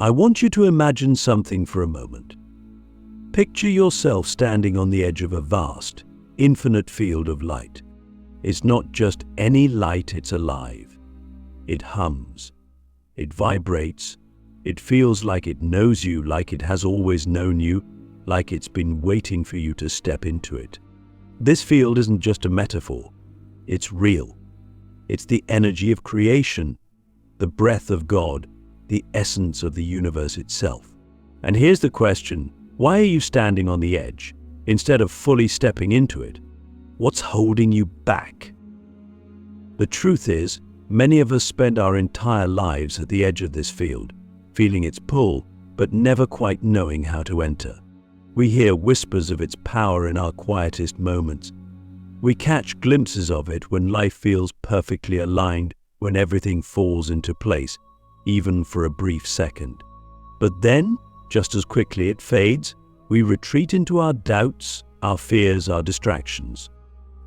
I want you to imagine something for a moment. Picture yourself standing on the edge of a vast, infinite field of light. It's not just any light, it's alive. It hums. It vibrates. It feels like it knows you, like it has always known you, like it's been waiting for you to step into it. This field isn't just a metaphor. It's real. It's the energy of creation, the breath of God, the essence of the universe itself. And here's the question: why are you standing on the edge instead of fully stepping into it? What's holding you back? The truth is, many of us spend our entire lives at the edge of this field, feeling its pull, but never quite knowing how to enter. We hear whispers of its power in our quietest moments. We catch glimpses of it when life feels perfectly aligned, when everything falls into place, even for a brief second. But then, just as quickly it fades, we retreat into our doubts, our fears, our distractions.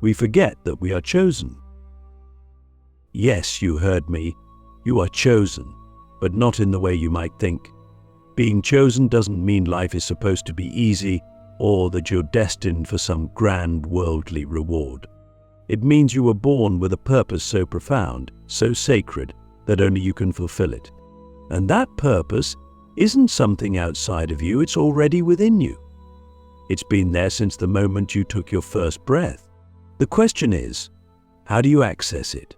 We forget that we are chosen. Yes, you heard me. You are chosen, but not in the way you might think. Being chosen doesn't mean life is supposed to be easy or that you're destined for some grand worldly reward. It means you were born with a purpose so profound, so sacred, that only you can fulfill it. And that purpose isn't something outside of you, it's already within you. It's been there since the moment you took your first breath. The question is, how do you access it?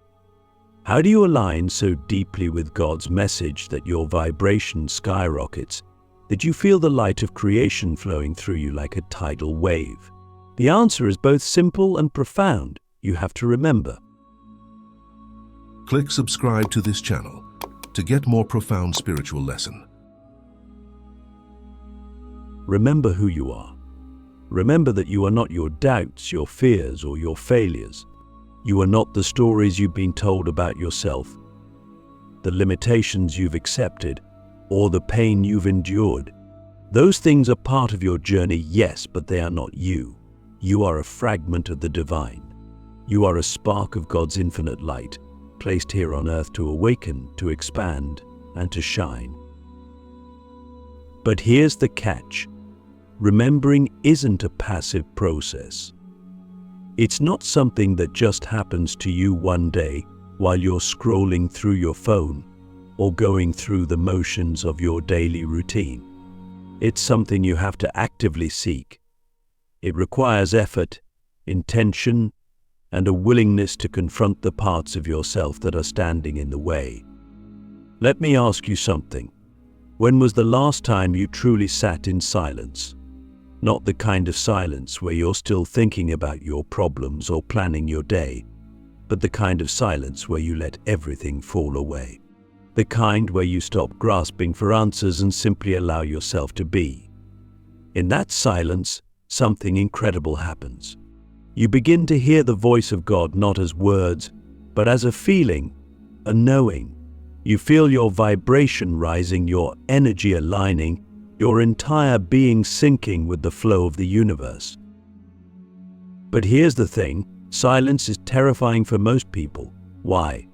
How do you align so deeply with God's message that your vibration skyrockets, that you feel the light of creation flowing through you like a tidal wave? The answer is both simple and profound. You have to remember. Click subscribe to this channel to get more profound spiritual lesson. Remember who you are. Remember that you are not your doubts, your fears, or your failures. You are not the stories you've been told about yourself, the limitations you've accepted, or the pain you've endured. Those things are part of your journey, yes, but they are not you. You are a fragment of the divine. You are a spark of God's infinite light, placed here on earth to awaken, to expand, and to shine. But here's the catch. Remembering isn't a passive process. It's not something that just happens to you one day while you're scrolling through your phone or going through the motions of your daily routine. It's something you have to actively seek. It requires effort, intention, and a willingness to confront the parts of yourself that are standing in the way. Let me ask you something. When was the last time you truly sat in silence? Not the kind of silence where you're still thinking about your problems or planning your day, but the kind of silence where you let everything fall away. The kind where you stop grasping for answers and simply allow yourself to be. In that silence, something incredible happens. You begin to hear the voice of God not as words, but as a feeling, a knowing. You feel your vibration rising, your energy aligning, your entire being syncing with the flow of the universe. But here's the thing, silence is terrifying for most people. Why?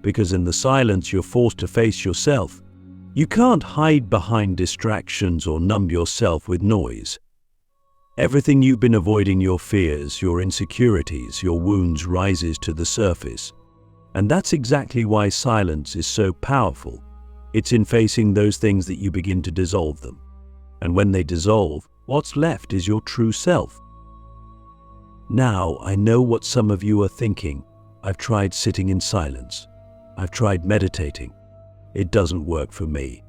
Because in the silence you're forced to face yourself. You can't hide behind distractions or numb yourself with noise. Everything you've been avoiding, your fears, your insecurities, your wounds, rises to the surface. And that's exactly why silence is so powerful. It's in facing those things that you begin to dissolve them. And when they dissolve, what's left is your true self. Now, I know what some of you are thinking. I've tried sitting in silence. I've tried meditating. It doesn't work for me.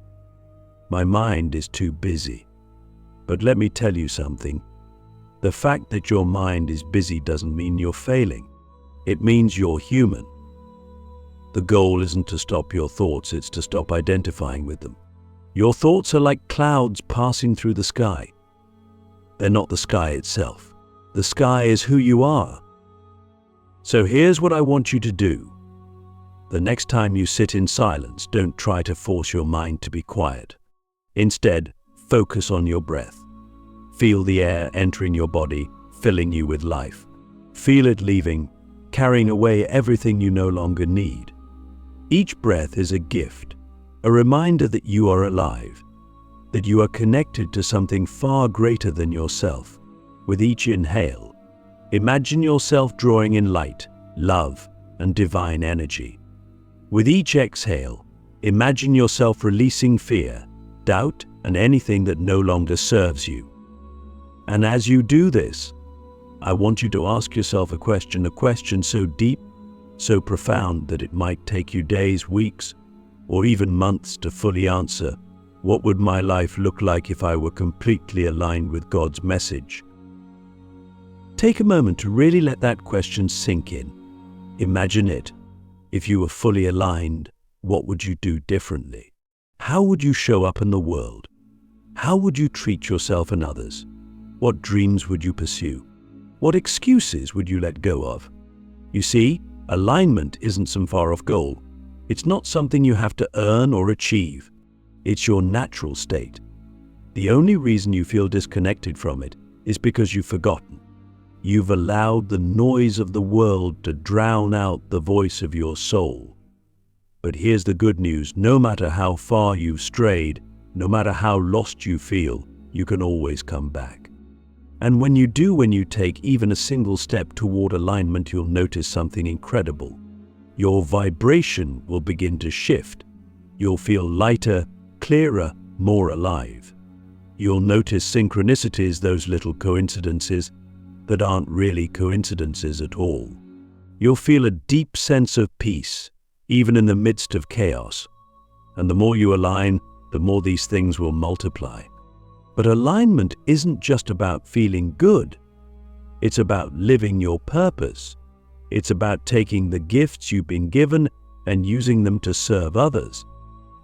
My mind is too busy. But let me tell you something. The fact that your mind is busy doesn't mean you're failing. It means you're human. The goal isn't to stop your thoughts, it's to stop identifying with them. Your thoughts are like clouds passing through the sky. They're not the sky itself. The sky is who you are. So here's what I want you to do. The next time you sit in silence, don't try to force your mind to be quiet. Instead, focus on your breath. Feel the air entering your body, filling you with life. Feel it leaving, carrying away everything you no longer need. Each breath is a gift, A reminder that you are alive, that you are connected to something far greater than yourself. With each inhale, imagine yourself drawing in light, love, and divine energy. With each exhale, imagine yourself releasing fear, doubt, and anything that no longer serves you. And as you do this, I want you to ask yourself a question so deep, so profound that it might take you days, weeks, or even months to fully answer. What would my life look like if I were completely aligned with God's message? Take a moment to really let that question sink in. Imagine it. If you were fully aligned, what would you do differently? How would you show up in the world? How would you treat yourself and others? What dreams would you pursue? What excuses would you let go of? You see, alignment isn't some far-off goal. It's not something you have to earn or achieve. It's your natural state. The only reason you feel disconnected from it is because you've forgotten. You've allowed the noise of the world to drown out the voice of your soul. But here's the good news: no matter how far you've strayed, no matter how lost you feel, you can always come back. And when you do, when you take even a single step toward alignment, you'll notice something incredible. Your vibration will begin to shift. You'll feel lighter, clearer, more alive. You'll notice synchronicities, those little coincidences that aren't really coincidences at all. You'll feel a deep sense of peace, even in the midst of chaos. And the more you align, the more these things will multiply. But alignment isn't just about feeling good. It's about living your purpose. It's about taking the gifts you've been given and using them to serve others.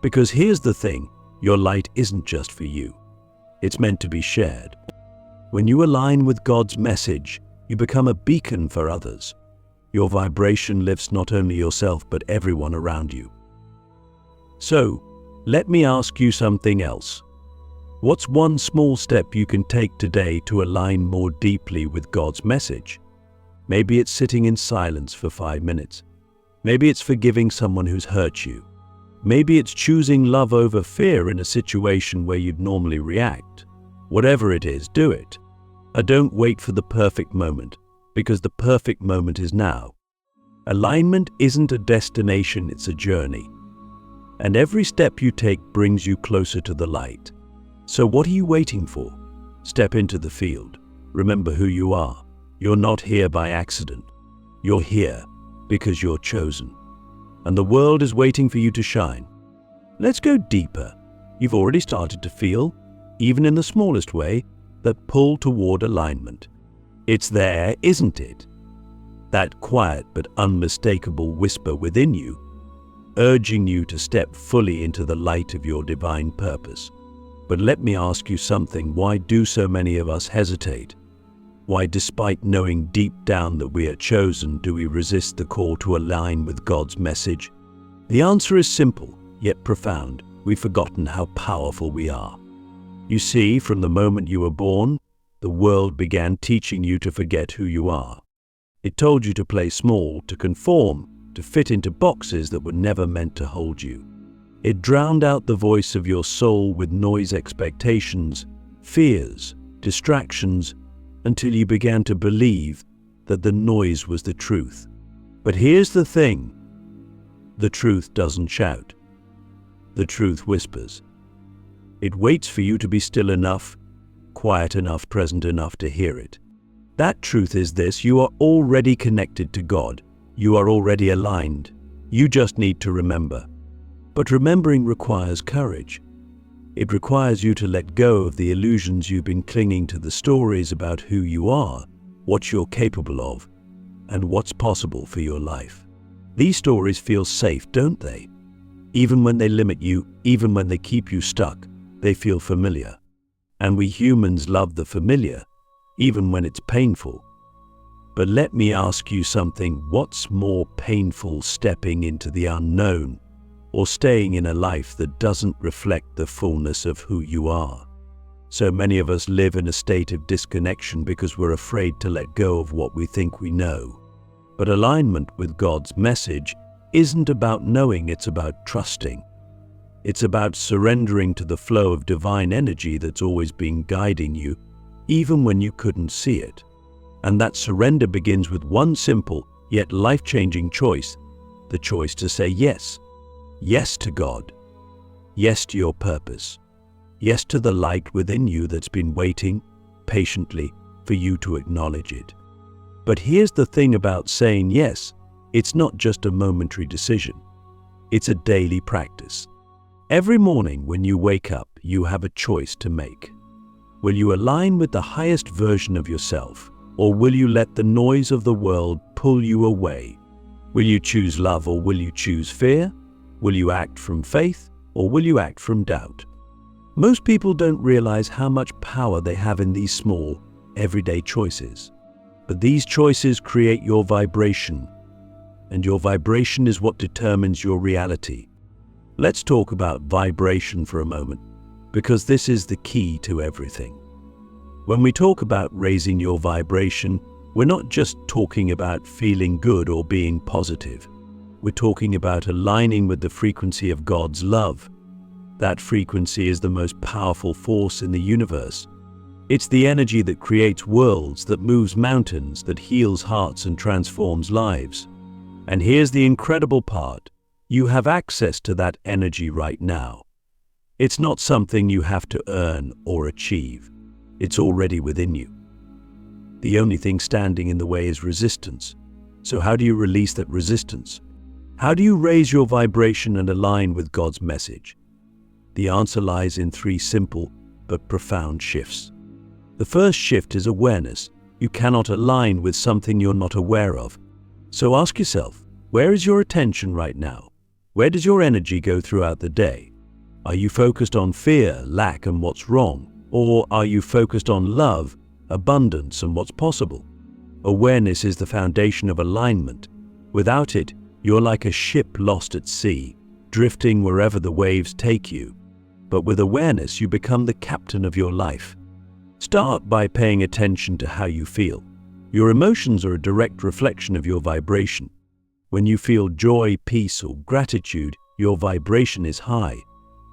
Because here's the thing, your light isn't just for you. It's meant to be shared. When you align with God's message, you become a beacon for others. Your vibration lifts not only yourself, but everyone around you. So, let me ask you something else. What's one small step you can take today to align more deeply with God's message? Maybe it's sitting in silence for 5 minutes. Maybe it's forgiving someone who's hurt you. Maybe it's choosing love over fear in a situation where you'd normally react. Whatever it is, do it. Don't wait for the perfect moment, because the perfect moment is now. Alignment isn't a destination, it's a journey. And every step you take brings you closer to the light. So what are you waiting for? Step into the field. Remember who you are. You're not here by accident. You're here because you're chosen. And the world is waiting for you to shine. Let's go deeper. You've already started to feel, even in the smallest way, that pull toward alignment. It's there, isn't it? That quiet but unmistakable whisper within you, urging you to step fully into the light of your divine purpose. But let me ask you something. Why do so many of us hesitate? Why, despite knowing deep down that we are chosen, do we resist the call to align with God's message? The answer is simple, yet profound. We've forgotten how powerful we are. You see, from the moment you were born, the world began teaching you to forget who you are. It told you to play small, to conform, to fit into boxes that were never meant to hold you. It drowned out the voice of your soul with noise, expectations, fears, distractions, until you began to believe that the noise was the truth. But here's the thing. The truth doesn't shout. The truth whispers. It waits for you to be still enough, quiet enough, present enough to hear it. That truth is this: you are already connected to God. You are already aligned. You just need to remember. But remembering requires courage. It requires you to let go of the illusions you've been clinging to, the stories about who you are, what you're capable of, and what's possible for your life. These stories feel safe, don't they? Even when they limit you, even when they keep you stuck, they feel familiar. And we humans love the familiar, even when it's painful. But let me ask you something. What's more painful, stepping into the unknown, or staying in a life that doesn't reflect the fullness of who you are? So many of us live in a state of disconnection because we're afraid to let go of what we think we know. But alignment with God's message isn't about knowing, it's about trusting. It's about surrendering to the flow of divine energy that's always been guiding you, even when you couldn't see it. And that surrender begins with one simple, yet life-changing choice, the choice to say yes. Yes to God. Yes to your purpose. Yes to the light within you that's been waiting patiently for you to acknowledge it. But here's the thing about saying yes. It's not just a momentary decision. It's a daily practice. Every morning when you wake up, you have a choice to make. Will you align with the highest version of yourself, or will you let the noise of the world pull you away? Will you choose love, or will you choose fear? Will you act from faith, or will you act from doubt? Most people don't realize how much power they have in these small, everyday choices. But these choices create your vibration, and your vibration is what determines your reality. Let's talk about vibration for a moment, because this is the key to everything. When we talk about raising your vibration, we're not just talking about feeling good or being positive. We're talking about aligning with the frequency of God's love. That frequency is the most powerful force in the universe. It's the energy that creates worlds, that moves mountains, that heals hearts and transforms lives. And here's the incredible part. You have access to that energy right now. It's not something you have to earn or achieve. It's already within you. The only thing standing in the way is resistance. So how do you release that resistance? How do you raise your vibration and align with God's message? The answer lies in 3 simple but profound shifts. The first shift is awareness. You cannot align with something you're not aware of. So ask yourself, where is your attention right now? Where does your energy go throughout the day? Are you focused on fear, lack, and what's wrong? Or are you focused on love, abundance, and what's possible? Awareness is the foundation of alignment. Without it, you're like a ship lost at sea, drifting wherever the waves take you. But with awareness, you become the captain of your life. Start by paying attention to how you feel. Your emotions are a direct reflection of your vibration. When you feel joy, peace, or gratitude, your vibration is high.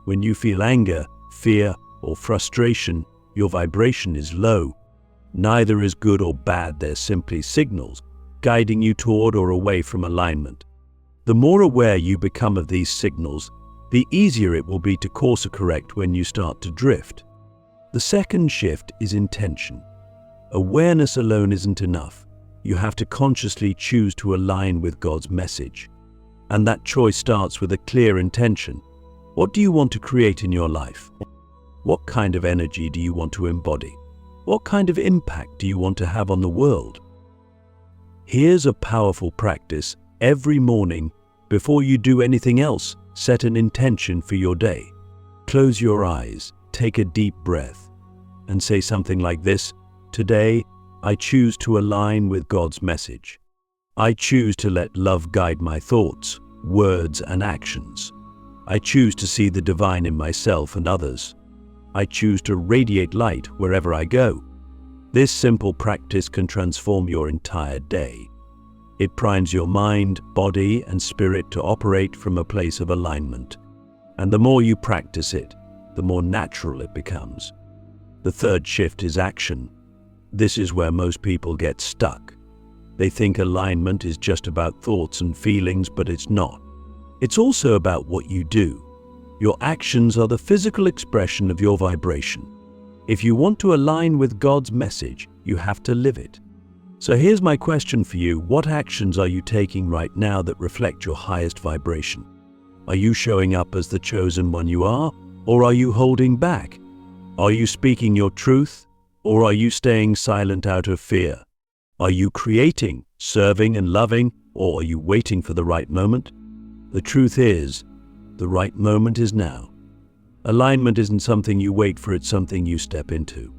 When you feel anger, fear, or frustration, your vibration is low. Neither is good or bad, they're simply signals, guiding you toward or away from alignment. The more aware you become of these signals, the easier it will be to course correct when you start to drift. The second shift is intention. Awareness alone isn't enough. You have to consciously choose to align with God's message. And that choice starts with a clear intention. What do you want to create in your life? What kind of energy do you want to embody? What kind of impact do you want to have on the world? Here's a powerful practice. Every morning, before you do anything else, set an intention for your day. Close your eyes, take a deep breath, and say something like this: today, I choose to align with God's message. I choose to let love guide my thoughts, words, and actions. I choose to see the divine in myself and others. I choose to radiate light wherever I go. This simple practice can transform your entire day. It primes your mind, body, and spirit to operate from a place of alignment. And the more you practice it, the more natural it becomes. The third shift is action. This is where most people get stuck. They think alignment is just about thoughts and feelings, but it's not. It's also about what you do. Your actions are the physical expression of your vibration. If you want to align with God's message, you have to live it. So here's my question for you. What actions are you taking right now that reflect your highest vibration? Are you showing up as the chosen one you are, or are you holding back? Are you speaking your truth, or are you staying silent out of fear? Are you creating, serving, and loving, or are you waiting for the right moment? The truth is, the right moment is now. Alignment isn't something you wait for, it's something you step into.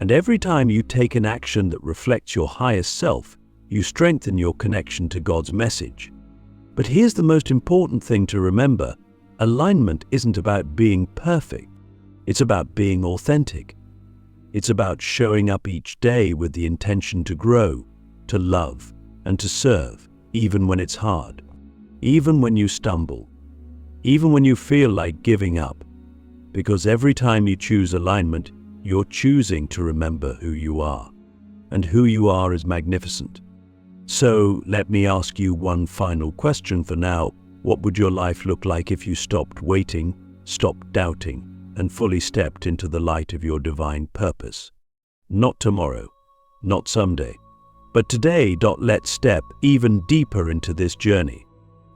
And every time you take an action that reflects your highest self, you strengthen your connection to God's message. But here's the most important thing to remember. Alignment isn't about being perfect. It's about being authentic. It's about showing up each day with the intention to grow, to love, and to serve, even when it's hard, even when you stumble, even when you feel like giving up, because every time you choose alignment, you're choosing to remember who you are, and who you are is magnificent. So let me ask you one final question for now. What would your life look like if you stopped waiting, stopped doubting, and fully stepped into the light of your divine purpose? Not tomorrow, not someday, but today. Let's step even deeper into this journey.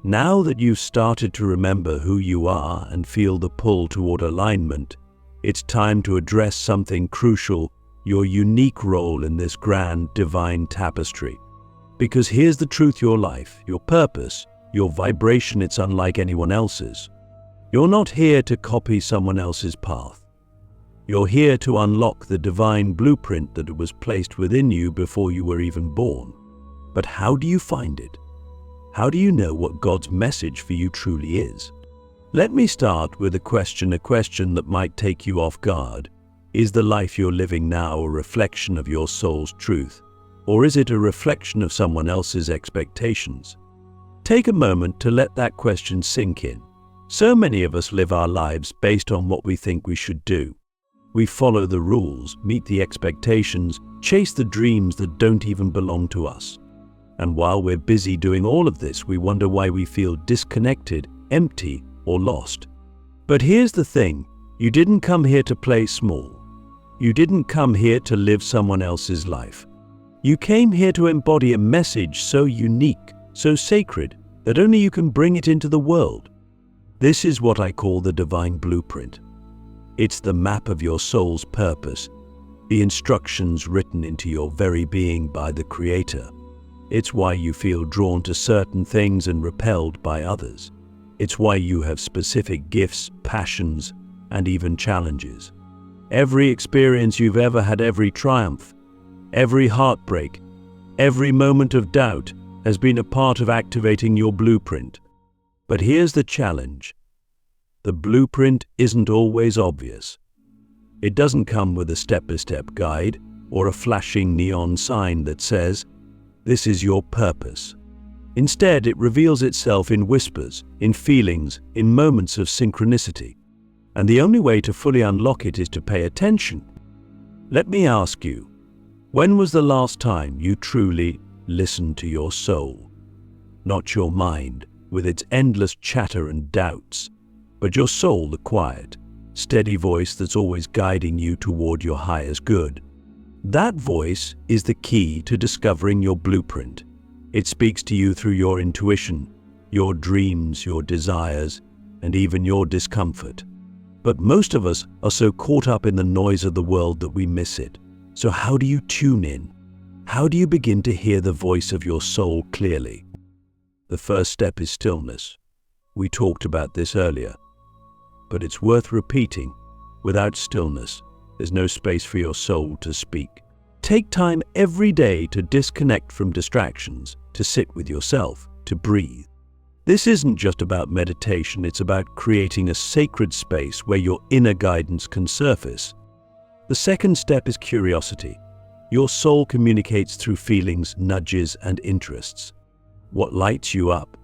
Now that you've started to remember who you are and feel the pull toward alignment, it's time to address something crucial: your unique role in this grand divine tapestry. Because here's the truth: your life, your purpose, your vibration, it's unlike anyone else's. You're not here to copy someone else's path. You're here to unlock the divine blueprint that was placed within you before you were even born. But how do you find it? How do you know what God's message for you truly is? Let me start with a question that might take you off guard. Is the life you're living now a reflection of your soul's truth, or is it a reflection of someone else's expectations? Take a moment to let that question sink in. So many of us live our lives based on what we think we should do. We follow the rules, meet the expectations, chase the dreams that don't even belong to us. And while we're busy doing all of this, we wonder why we feel disconnected, empty, or lost. But here's the thing: you didn't come here to play small. You didn't come here to live someone else's life. You came here to embody a message so unique, so sacred, that only you can bring it into the world. This is what I call the divine blueprint. It's the map of your soul's purpose, the instructions written into your very being by the Creator. It's why you feel drawn to certain things and repelled by others. It's why you have specific gifts, passions, and even challenges. Every experience you've ever had, every triumph, every heartbreak, every moment of doubt has been a part of activating your blueprint. But here's the challenge: the blueprint isn't always obvious. It doesn't come with a step-by-step guide or a flashing neon sign that says, "This is your purpose." Instead, it reveals itself in whispers, in feelings, in moments of synchronicity. And the only way to fully unlock it is to pay attention. Let me ask you, when was the last time you truly listened to your soul? Not your mind, with its endless chatter and doubts, but your soul, the quiet, steady voice that's always guiding you toward your highest good. That voice is the key to discovering your blueprint. It speaks to you through your intuition, your dreams, your desires, and even your discomfort. But most of us are so caught up in the noise of the world that we miss it. So how do you tune in? How do you begin to hear the voice of your soul clearly? The first step is stillness. We talked about this earlier, but it's worth repeating. Without stillness, there's no space for your soul to speak. Take time every day to disconnect from distractions, to sit with yourself, to breathe. This isn't just about meditation, it's about creating a sacred space where your inner guidance can surface. The second step is curiosity. Your soul communicates through feelings, nudges, and interests. What lights you up?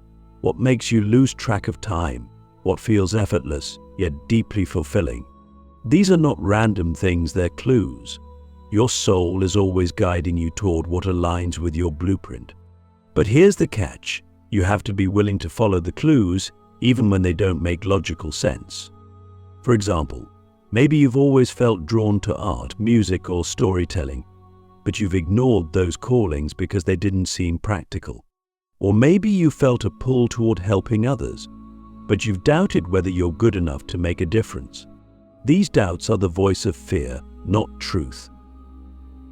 What makes you lose track of time? What feels effortless, yet deeply fulfilling? These are not random things, they're clues. Your soul is always guiding you toward what aligns with your blueprint. But here's the catch: you have to be willing to follow the clues, even when they don't make logical sense. For example, maybe you've always felt drawn to art, music, or storytelling, but you've ignored those callings because they didn't seem practical. Or maybe you felt a pull toward helping others, but you've doubted whether you're good enough to make a difference. These doubts are the voice of fear, not truth.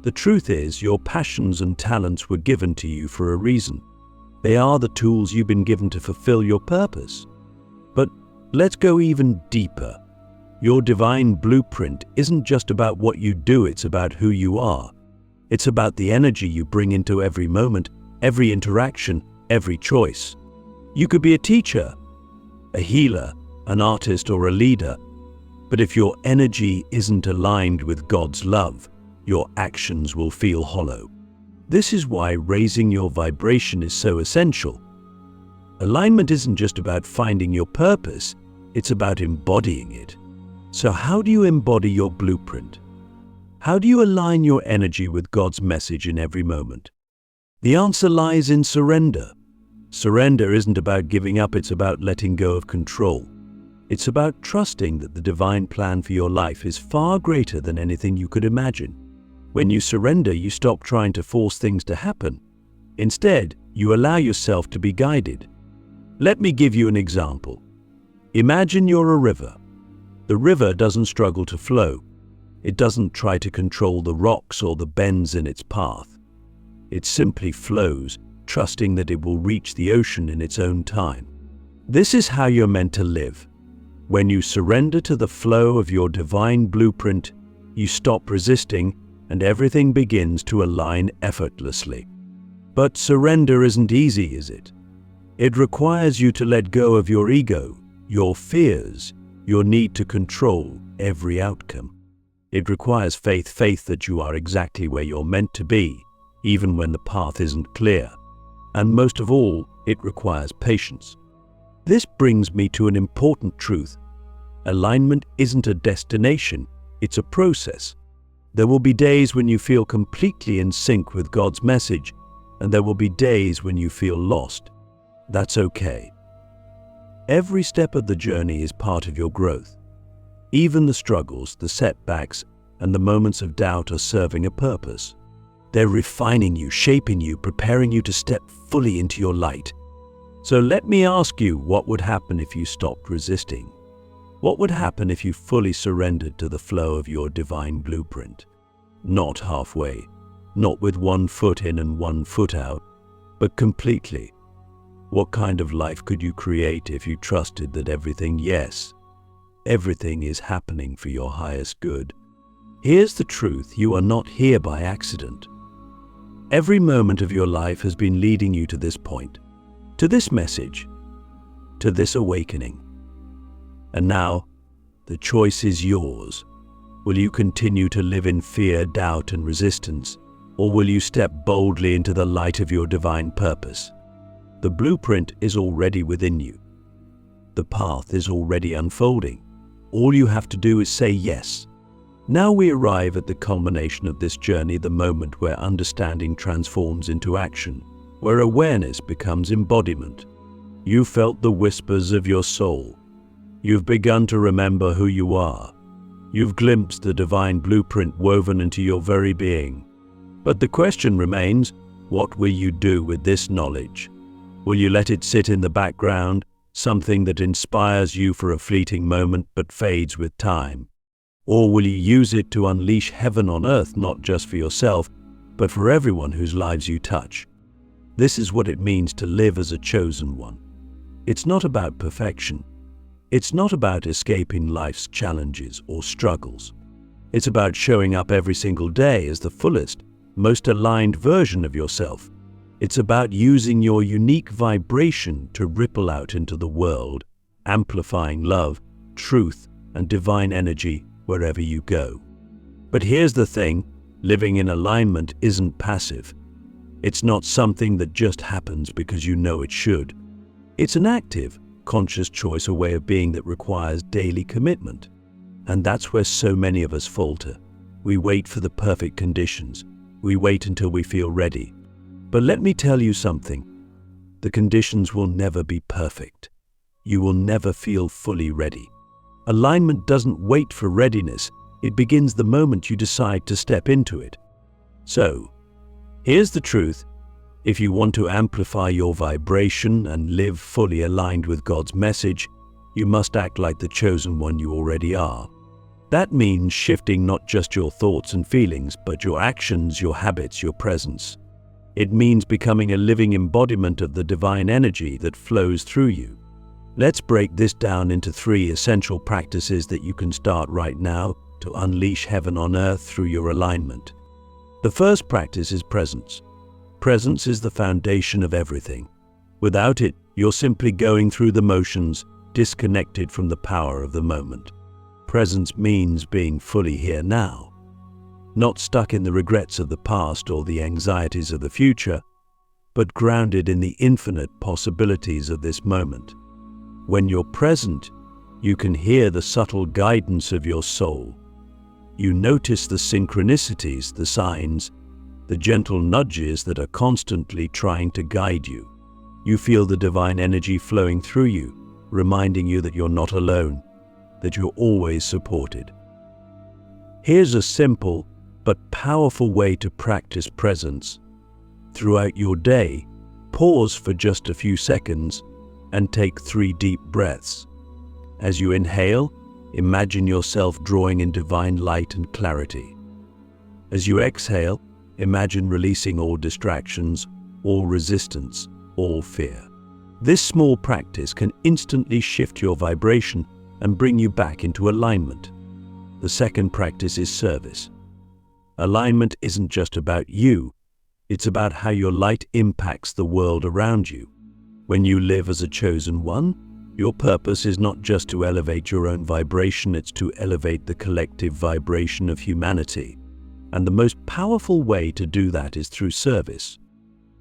The truth is, your passions and talents were given to you for a reason. They are the tools you've been given to fulfill your purpose. But let's go even deeper. Your divine blueprint isn't just about what you do, it's about who you are. It's about the energy you bring into every moment, every interaction, every choice. You could be a teacher, a healer, an artist, or a leader. But if your energy isn't aligned with God's love, your actions will feel hollow. This is why raising your vibration is so essential. Alignment isn't just about finding your purpose, It's about embodying it. So how do you embody your blueprint? How do you align your energy with God's message in every moment? The answer lies in surrender. Surrender isn't about giving up, it's about letting go of control. It's about trusting that the divine plan for your life is far greater than anything you could imagine. When you surrender, you stop trying to force things to happen. Instead, you allow yourself to be guided. Let me give you an example. Imagine you're a river. The river doesn't struggle to flow. It doesn't try to control the rocks or the bends in its path. It simply flows, trusting that it will reach the ocean in its own time. This is how you're meant to live. When you surrender to the flow of your divine blueprint, you stop resisting and everything begins to align effortlessly. But surrender isn't easy, is it? It requires you to let go of your ego, your fears, your need to control every outcome. It requires faith that you are exactly where you're meant to be, even when the path isn't clear. And most of all, it requires patience. This brings me to an important truth. Alignment isn't a destination, it's a process. There will be days when you feel completely in sync with God's message, and there will be days when you feel lost. That's okay. Every step of the journey is part of your growth. Even the struggles, the setbacks, and the moments of doubt are serving a purpose. They're refining you, shaping you, preparing you to step fully into your light. So let me ask you, what would happen if you stopped resisting? What would happen if you fully surrendered to the flow of your divine blueprint? Not halfway, not with one foot in and one foot out, but completely. What kind of life could you create if you trusted that everything is happening for your highest good? Here's the truth, you are not here by accident. Every moment of your life has been leading you to this point, to this message, to this awakening. And now, the choice is yours. Will you continue to live in fear, doubt, and resistance, or will you step boldly into the light of your divine purpose? The blueprint is already within you. The path is already unfolding. All you have to do is say yes. Now we arrive at the culmination of this journey, the moment where understanding transforms into action, where awareness becomes embodiment. You felt the whispers of your soul. You've begun to remember who you are. You've glimpsed the divine blueprint woven into your very being. But the question remains, what will you do with this knowledge? Will you let it sit in the background, something that inspires you for a fleeting moment but fades with time? Or will you use it to unleash heaven on earth, not just for yourself, but for everyone whose lives you touch? This is what it means to live as a chosen one. It's not about perfection. It's not about escaping life's challenges or struggles. It's about showing up every single day as the fullest, most aligned version of yourself. It's about using your unique vibration to ripple out into the world, amplifying love, truth, and divine energy wherever you go. But here's the thing, living in alignment isn't passive. It's not something that just happens because you know it should. It's an active, conscious choice, a way of being that requires daily commitment. And that's where so many of us falter. We wait for the perfect conditions. We wait until we feel ready. But let me tell you something. The conditions will never be perfect. You will never feel fully ready. Alignment doesn't wait for readiness. It begins the moment you decide to step into it. So, here's the truth. If you want to amplify your vibration and live fully aligned with God's message, you must act like the chosen one you already are. That means shifting not just your thoughts and feelings, but your actions, your habits, your presence. It means becoming a living embodiment of the divine energy that flows through you. Let's break this down into 3 essential practices that you can start right now to unleash heaven on earth through your alignment. The first practice is presence. Presence is the foundation of everything. Without it, you're simply going through the motions, disconnected from the power of the moment. Presence means being fully here now. Not stuck in the regrets of the past or the anxieties of the future, but grounded in the infinite possibilities of this moment. When you're present, You can hear the subtle guidance of your soul. You notice the synchronicities, the signs, the gentle nudges that are constantly trying to guide you. You feel the divine energy flowing through you, reminding you that you're not alone, that you're always supported. Here's a simple but powerful way to practice presence. Throughout your day, pause for just a few seconds and take 3 deep breaths. As you inhale, imagine yourself drawing in divine light and clarity. As you exhale, imagine releasing all distractions, all resistance, all fear. This small practice can instantly shift your vibration and bring you back into alignment. The second practice is service. Alignment isn't just about you, it's about how your light impacts the world around you. When you live as a chosen one, your purpose is not just to elevate your own vibration, it's to elevate the collective vibration of humanity. And the most powerful way to do that is through service.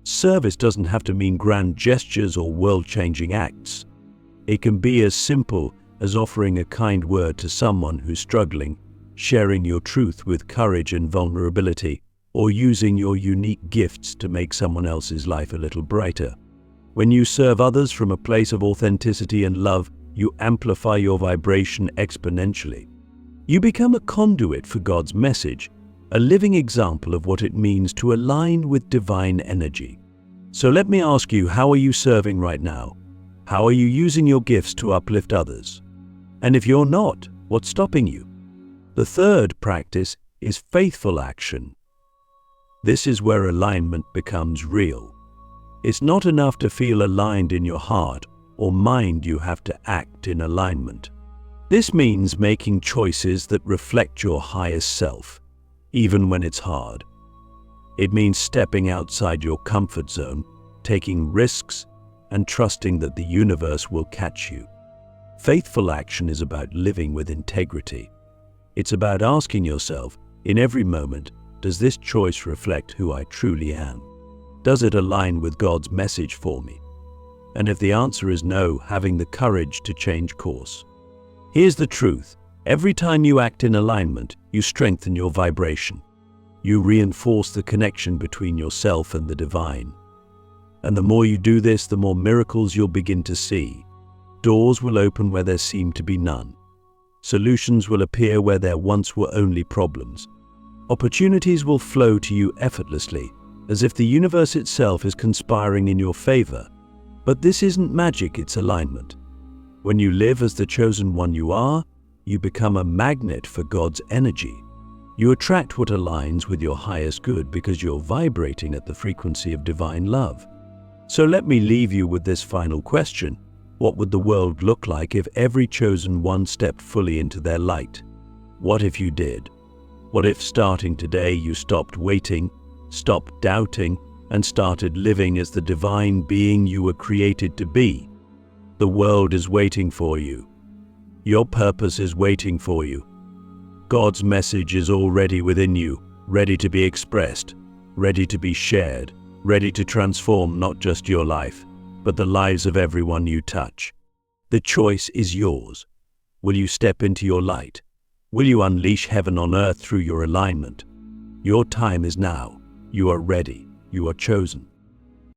Service doesn't have to mean grand gestures or world-changing acts. It can be as simple as offering a kind word to someone who's struggling, sharing your truth with courage and vulnerability, or using your unique gifts to make someone else's life a little brighter. When you serve others from a place of authenticity and love, you amplify your vibration exponentially. You become a conduit for God's message, a living example of what it means to align with divine energy. So let me ask you, how are you serving right now? How are you using your gifts to uplift others? And if you're not, what's stopping you? The third practice is faithful action. This is where alignment becomes real. It's not enough to feel aligned in your heart or mind, you have to act in alignment. This means making choices that reflect your highest self, even when it's hard. It means stepping outside your comfort zone, taking risks, and trusting that the universe will catch you. Faithful action is about living with integrity. It's about asking yourself, in every moment, does this choice reflect who I truly am? Does it align with God's message for me? And if the answer is no, having the courage to change course. Here's the truth. Every time you act in alignment, you strengthen your vibration. You reinforce the connection between yourself and the divine. And the more you do this, the more miracles you'll begin to see. Doors will open where there seemed to be none. Solutions will appear where there once were only problems. Opportunities will flow to you effortlessly, as if the universe itself is conspiring in your favor. But this isn't magic, it's alignment. When you live as the chosen one you are, you become a magnet for God's energy. You attract what aligns with your highest good because you're vibrating at the frequency of divine love. So let me leave you with this final question. What would the world look like if every chosen one stepped fully into their light? What if you did? What if starting today you stopped waiting, stopped doubting, and started living as the divine being you were created to be? The world is waiting for you. Your purpose is waiting for you. God's message is already within you, ready to be expressed, ready to be shared, ready to transform not just your life, but the lives of everyone you touch. The choice is yours. Will you step into your light? Will you unleash heaven on earth through your alignment? Your time is now. You are ready. You are chosen.